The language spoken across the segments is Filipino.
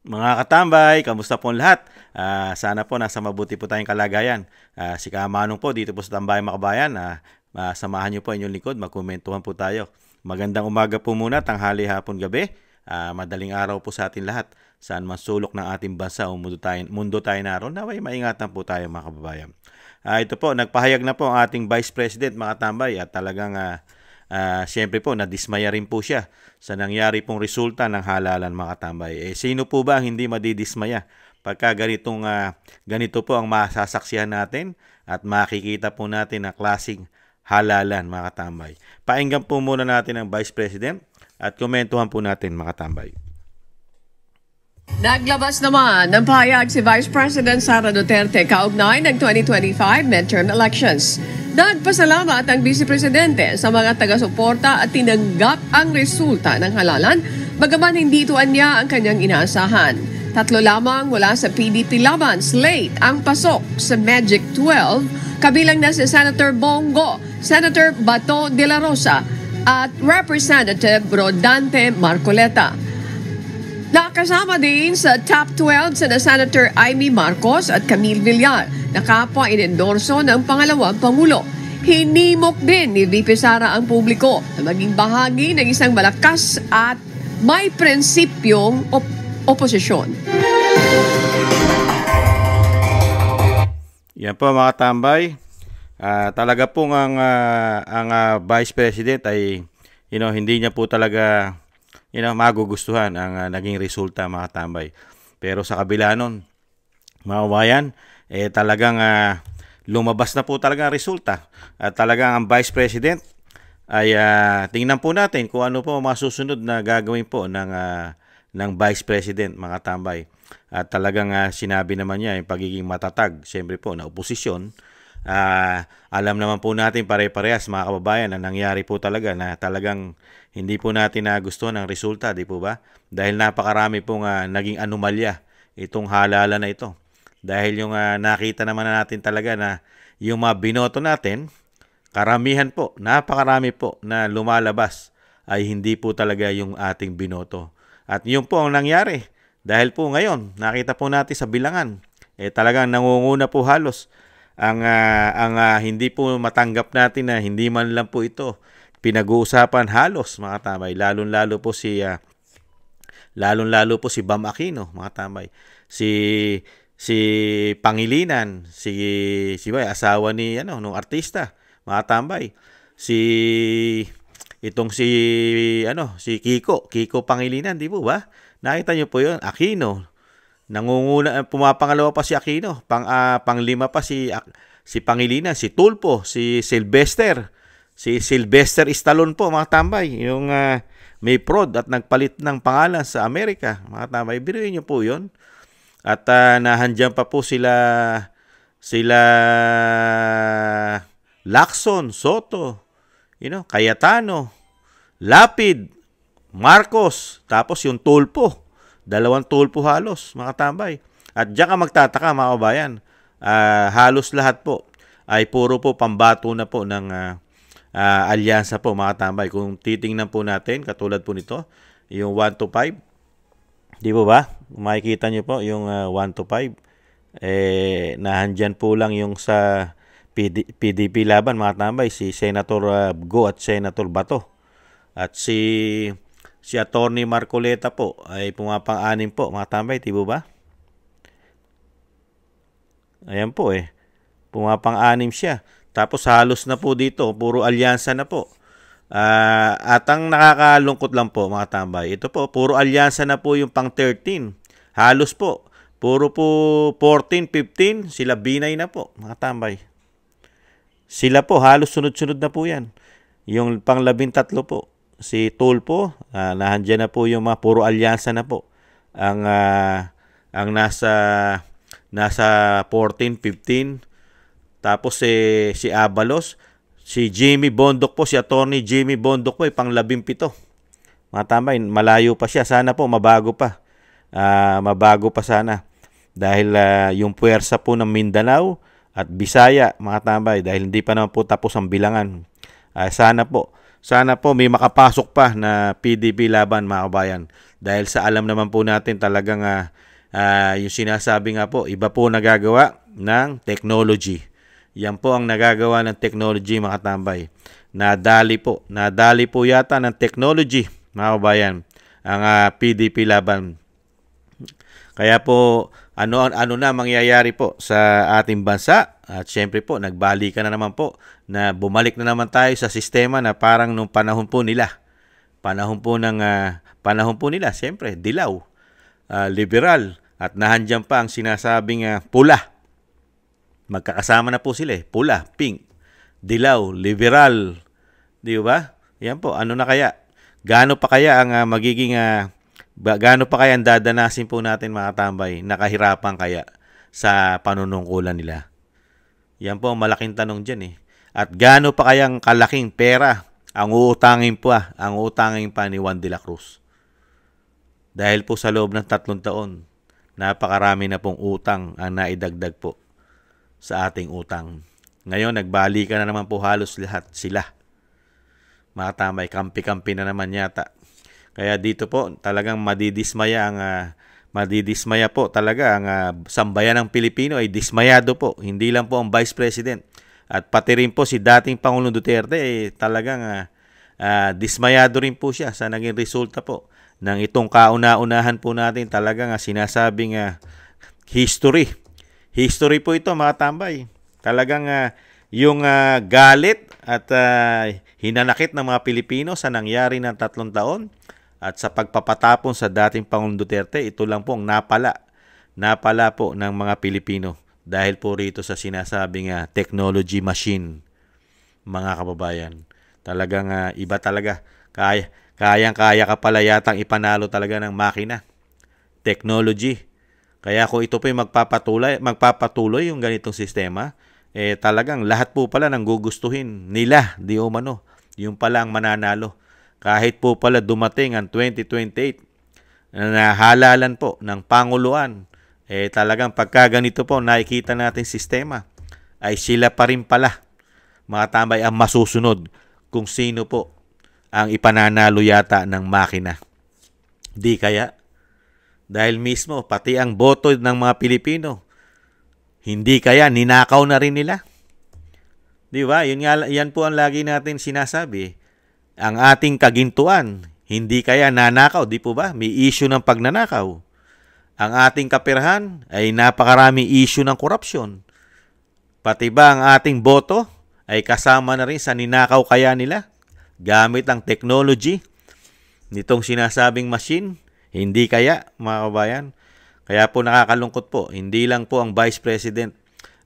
Mga katambay, kamusta po ang lahat? Sana po nasa mabuti po tayong kalagayan. Si Kamanong po dito po sa Tambayang Makabayan. Samahan niyo po inyong likod, magkomentuhan po tayo. Magandang umaga po muna, tanghali, hapon, gabi. Madaling araw po sa atin lahat. Saan man sulok ng ating bansa o mundo tayo naroon, naway maingatan po tayo mga kababayan. Ito po, nagpahayag na po ang ating Vice President mga tambay at talagang siyempre po, nadismaya rin po siya sa nangyari pong resulta ng halalan mga tambay. Sino po ba ang hindi madidismaya pagka ganito po ang masasaksihan natin at makikita po natin na klaseng halalan mga tambay. Painggan po muna natin ang Vice President at komentuhan po natin mga tambay. Naglabas naman ng pahayag si Vice President Sara Duterte kaugnay ng 2025 midterm elections. Nagpasalamat ang Vice Presidente sa mga taga-suporta at tinanggap ang resulta ng halalan, bagaman hindi ito anya ang kanyang inaasahan. 3 lamang mula sa PDP laban slate ang pasok sa Magic 12, kabilang na si Senator Bongo, Senator Bato de la Rosa at Representative Rodante Marcoleta. Nakasama din sa top 12 sina Senator Amy Marcos at Camille Villar na kapwa inendorso ng pangalawang Pangulo. Hinimok din ni VP Sara ang publiko na maging bahagi ng isang malakas at may prinsipyong oposisyon. Yan po mga tambay. Talaga pong ang Vice President ay hindi niya po talaga magugustuhan ang naging resulta mga tambay. Pero sa kabila nun, mga kabayan, talagang lumabas na po talaga ang resulta. At talagang ang Vice President ay tingnan po natin kung ano po masusunod na gagawin po ng Vice President mga tambay. At talagang sinabi naman niya yung pagiging matatag, siyempre po na oposisyon. Alam naman po natin pare-parehas mga kababayan na nangyari po talaga na talagang hindi po natin nagustuhan ang resulta, di po ba? Dahil napakarami pong naging anomalya itong halalan na ito. Dahil yung nakita naman natin talaga na yung mga binoto natin, karamihan po, napakarami po na lumalabas ay hindi po talaga yung ating binoto. At yun po ang nangyari. Dahil po ngayon, nakita po natin sa bilangan, talagang nangunguna po halos ang hindi po matanggap natin na hindi man lang po ito pinag-uusapan halos mga tambay, lalong-lalo po si Bam Aquino mga tambay, si Pangilinan, si asawa ni nung artista mga tambay, si Kiko Pangilinan, di po ba? Nakita niyo po 'yon, Aquino. Nangunguna, pumapangalawa pa si Aquino, panglima pa si Pangilinan, si Tulfo, si Sylvester Stallone po mga tambay, yung may prod at nagpalit ng pangalan sa Amerika mga tambay. Biruin niyo po 'yon. At nahandyan pa po sila Lacson, Soto, Cayetano, Lapid, Marcos, tapos yung Tulfo. 2 Tulfo halos, mga tambay. At diyan ka magtataka, mga kabayan. Halos lahat po ay puro po pambato na po ng alyansa po, mga tambay. Kung titingnan po natin, katulad po nito, yung 1 to 5. Di po ba? Makikita nyo po yung 1 to 5. Nahandyan po lang yung sa PDP laban, mga tambay. Si Senator Go at Senator Bato. At si Attorney Marcoleta po ay pumapang-anim po mga tambay, tibo ba? Ayan po pumapang-anim siya. Tapos halos na po dito, puro alyansa na po. At ang nakakalungkot lang po mga tambay, ito po, puro alyansa na po yung pang 13. Halos po, puro po 14, 15, sila binay na po mga tambay. Sila po, halos sunod-sunod na po yan. Yung pang 13 po. Si Tulfo, nahandyan na po yung mga puro alyansa na po. Ang nasa 14, 15. Tapos si Abalos, si Jimmy Bondoc po, si Attorney Jimmy Bondoc po, pang 17. Mga tambay, malayo pa siya. Sana po mabago pa. Mabago pa sana. Dahil yung puwersa po ng Mindanao at Bisaya, mga tambay, dahil hindi pa naman po tapos ang bilangan. Sana po sana po may makapasok pa na PDP laban, mga kabayan. Dahil sa alam naman po natin talagang yung sinasabi nga po, iba po nagagawa ng technology. Yan po ang nagagawa ng technology, mga tambay. Nadali po yata ng technology, mga kabayan, ang PDP laban. Kaya po, ano na mangyayari po sa ating bansa? At syempre po, nagbalikan na naman po na bumalik na naman tayo sa sistema na parang nung panahon po nila. Panahon po nila, syempre, dilaw, liberal, at nahandyan pa ang sinasabing pula. Magkakasama na po sila, pula, pink, dilaw, liberal. Di ba? Yan po, ano na kaya? Gaano pa kaya ang gaano pa kaya ang dadanasin po natin, mga tambay, nakahirapan kaya sa panunungkulan nila? Yan po ang malaking tanong dyan eh. At gaano pa kayang kalaking pera ang uutangin pa ni Juan de la Cruz? Dahil po sa loob ng 3 taon, napakarami na pong utang ang naidagdag po sa ating utang. Ngayon, nagbalikan na naman po halos lahat sila. Mga tambay, kampi-kampi na naman yata. Kaya dito po talagang madidismaya po talaga ang sambayan ng Pilipino ay dismayado po. Hindi lang po ang Vice President at pati rin po si dating Pangulong Duterte talagang dismayado rin po siya sa naging resulta po ng itong kauna-unahan po natin talagang sinasabing history. History po ito, mga tambay. Talagang yung galit at hinanakit ng mga Pilipino sa nangyari ng 3 taon at sa pagpapatapon sa dating Pangulong Duterte, ito lang po ang napala po ng mga Pilipino dahil po rito sa sinasabing technology machine, mga kababayan. Talagang iba talaga. Kayang-kaya ka pala yatang ipanalo talaga ng makina. Technology. Kaya kung ito po yung magpapatuloy yung ganitong sistema, talagang lahat po pala nang gugustuhin nila, di umano. Yung pala ang mananalo. Kahit po pala dumating ang 2028 na halalan po ng Panguluan, talagang pagka ganito po nakikita natin sistema, ay sila pa rin pala, mga tambay, ang masusunod kung sino po ang ipananalo yata ng makina. Di kaya? Dahil mismo, pati ang boto ng mga Pilipino, hindi kaya ninakaw na rin nila? Di ba? Yan po ang lagi natin sinasabi. Ang ating kagintuan, hindi kaya nanakaw, di po ba? May issue ng pagnanakaw. Ang ating kaperahan ay napakarami issue ng korupsyon. Pati ba ang ating boto ay kasama na rin sa ninakaw kaya nila? Gamit ang technology nitong sinasabing machine, hindi kaya, mga kabayan? Kaya po nakakalungkot po, hindi lang po ang Vice President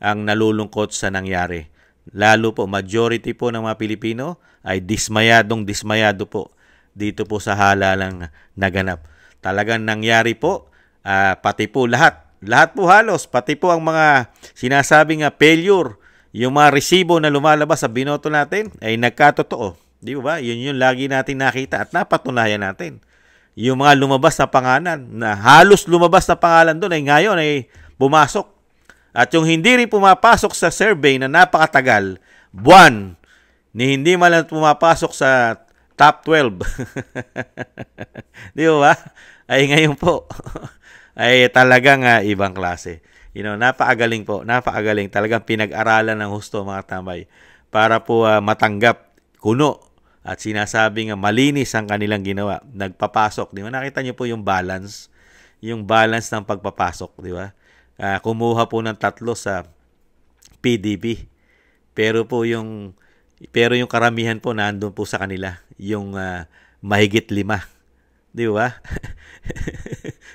ang nalulungkot sa nangyari. Lalo po, majority po ng mga Pilipino ay dismayado po dito po sa halalang naganap. Talagang nangyari po, pati po lahat po halos, pati po ang mga sinasabing failure, yung mga resibo na lumalabas sa binoto natin ay nagkatotoo. Di ba? Yun yung lagi natin nakita at napatunayan natin. Yung mga lumabas na pangalan, na halos lumabas na pangalan doon ay ngayon ay pumasok. At yung hindi rin pumapasok sa survey na napakatagal, buwan, ni hindi man lang pumapasok sa top 12. Di ba? Ay ngayon po, ay talagang ibang klase. Napakagaling po, napakagaling. Talagang pinag-aralan ng husto, mga tambay, para po matanggap kuno at sinasabing malinis ang kanilang ginawa. Nagpapasok, di ba? Nakita niyo po yung balance ng pagpapasok, di ba? Kumuha po ng 3 sa PDP. Pero yung karamihan po nandoon po sa kanila, yung mahigit 5. Di ba?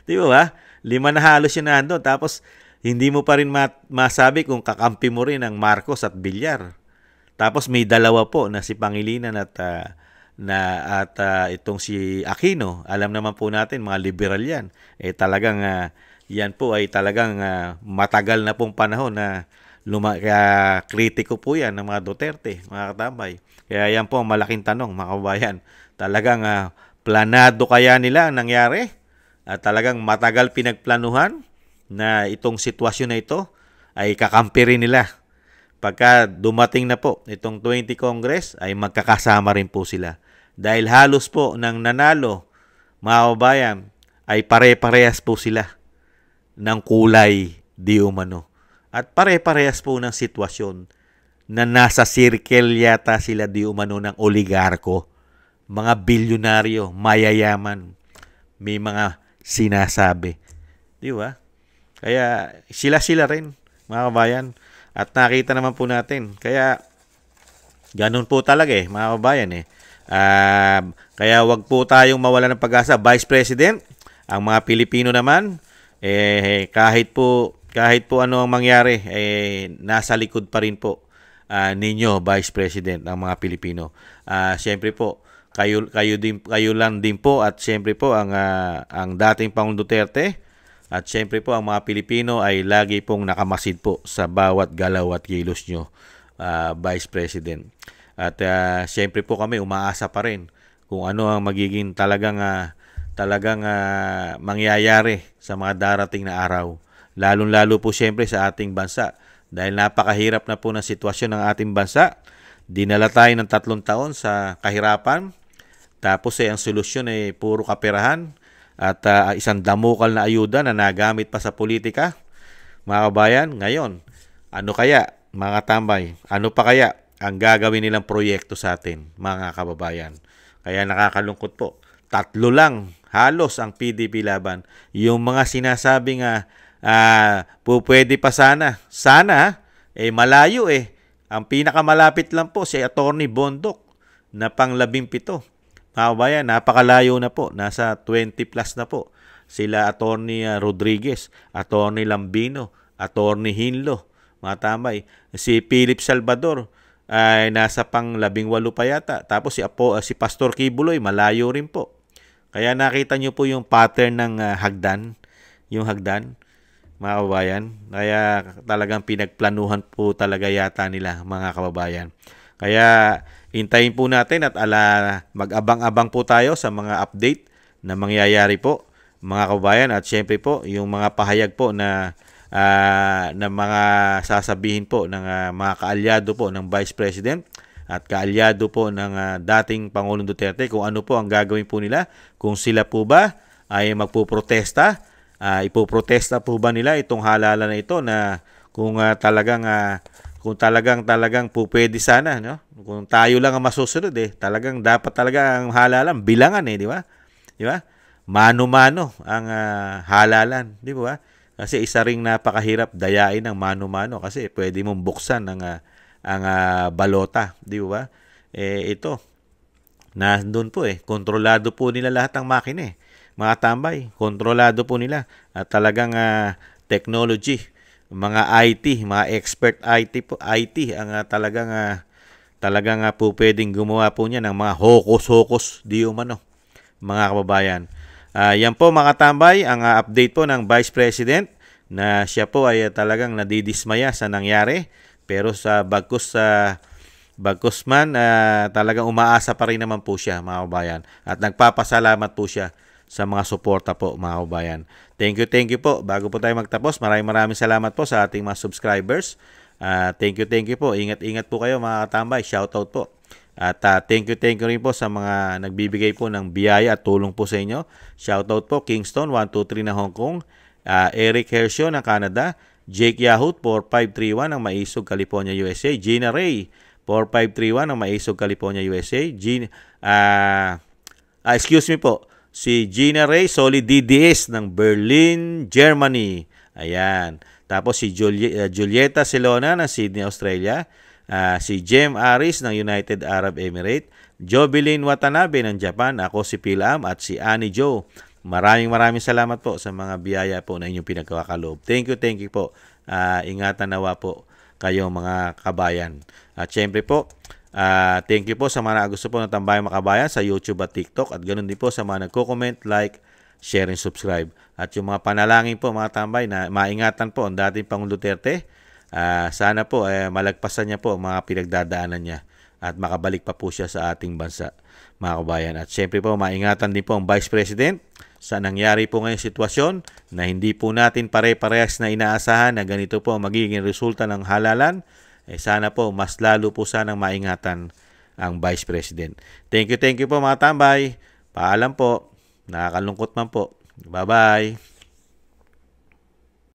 Di ba? 5 na halos yun nandoon. Tapos hindi mo pa rin masabi kung kakampi mo rin ang Marcos at Villar. Tapos may 2 po na si Pangilinan at itong si Aquino. Alam naman po natin, mga liberal yan. Talagang yan po ay talagang matagal na pong panahon na kaya kritiko po yan ng mga Duterte, mga katambay. Kaya yan po ang malaking tanong, mga kabayan. Talagang planado kaya nila ang nangyari? At talagang matagal pinagplanuhan na itong sitwasyon na ito ay kakampi rin nila. pagka dumating na po itong 20 Congress, ay magkakasama rin po sila. Dahil halos po ng nanalo, mga kababayan, ay pare-parehas po sila ng kulay di umano. At pare-parehas po ng sitwasyon na nasa circle yata sila di umano ng oligarko, mga bilyonaryo, mayayaman, may mga sinasabi. Di ba? Kaya sila-sila rin, mga kabayan. At nakita naman po natin. Kaya ganun po talaga mga kabayan kaya wag po tayong mawala ng pag-asa. Vice President, ang mga Pilipino naman, kahit po ano ang mangyari, nasa likod pa rin po ninyo, Vice President, ang mga Pilipino. Siyempre po, kayo lang din po, at siyempre po ang dating Pangulong Duterte, at siyempre po ang mga Pilipino ay lagi pong nakamasid po sa bawat galaw at kilos nyo, Vice President. At siyempre po kami umaasa pa rin kung ano ang magiging talagang mangyayari sa mga darating na araw. Lalong-lalo po siyempre sa ating bansa. Dahil napakahirap na po ng sitwasyon ng ating bansa. Dinala tayo ng 3 taon sa kahirapan. Tapos ang solusyon ay puro kaperahan at isang damukal na ayuda na nagamit pa sa politika. Mga kabayan, ngayon, ano kaya, mga tambay, ano pa kaya ang gagawin nilang proyekto sa atin, mga kababayan? Kaya nakakalungkot po. 3 lang halos ang PDP laban. Yung mga sinasabing pwede pa sana. Sana, malayo Ang pinakamalapit lang po si Attorney Bondok na pang-17. Mga kabayan, napakalayo na po. Nasa 20 plus na po. Sila Attorney Rodriguez, Attorney Lambino, Attorney Hinlo, mga tambay. Si Philip Salvador ay nasa pang-18 pa yata. Tapos si Pastor Kibuloy, malayo rin po. Kaya nakita nyo po yung pattern ng hagdan. Yung hagdan, mga kababayan. Kaya talagang pinagplanuhan po talaga yata nila, mga kababayan. Kaya hintayin po natin at mag-abang-abang po tayo sa mga update na mangyayari po, mga kababayan. At syempre po, yung mga pahayag po na mga sasabihin po ng mga kaalyado po ng Vice President at kaalyado po ng dating Pangulong Duterte, kung ano po ang gagawin po nila, kung sila po ba ay magpuprotesta, ipoprotesta po ba nila itong halalan na ito, na kung talagang po pwede sana, no? Kung tayo lang ang masusunod, talagang dapat talaga ang halalan bilangan, di ba? Di ba? Mano-mano ang halalan, di ba? Kasi isa ring napakahirap dayain ng mano-mano kasi pwede mong buksan ang balota, di ba? Ito, nandun po kontrolado po nila lahat ng makina mga tambay, kontrolado po nila at talagang technology, mga IT, mga expert IT ang talagang po pwedeng gumawa po niya ng mga hokos-hokos di umano, mga kababayan. Yan po mga tambay, ang update po ng Vice President na siya po ay talagang nadidismaya sa nangyari, pero sa bagkus man talagang umaasa pa rin naman po siya, mga kababayan, at nagpapasalamat po siya sa mga suporta po, mga kababayan. Thank you po. Bago po tayo magtapos, maraming salamat po sa ating mga subscribers. Thank you po. Ingat po kayo, mga katambay. Shoutout po. At thank you rin po sa mga nagbibigay po ng biyaya at tulong po sa inyo. Shoutout po Kingston 123 ng Hong Kong, Eric Hersio ng Canada, Jake Yahut 4531 ng Maisog, California, USA, Gina Ray 4531 ng Maisog, California, USA, si Gina Ray Solid DDS ng Berlin, Germany. Ayan. Tapos si Julieta Celona ng Sydney, Australia. Si Jem Aris ng United Arab Emirates, Jovelyn Watanabe ng Japan, ako si Pilam at si Annie Joe. Maraming salamat po sa mga biyaya po na inyong pinagkakaloob. Thank you po. Ingatan nawa po kayo, mga kabayan. At syempre po, thank you po sa mga gusto po ng Tambayang Makabayan sa YouTube at TikTok, at ganoon din po sa mga nagko-comment, like, share, and subscribe. At yung mga panalangin po, mga tambay, na maingatan po ang dating Pangulong Duterte. Sana po malagpasan niya po mga pinagdadaanan niya at makabalik pa po siya sa ating bansa, mga kabayan. At syempre po, maingatan din po ang Vice President sa nangyari po ngayong sitwasyon na hindi po natin pare-parehas na inaasahan na ganito po magiging resulta ng halalan. sana po mas lalo po sanang maingatan ang Vice President. Thank you po mga tambay. Paalam po. Nakakalungkot man po. Bye-bye.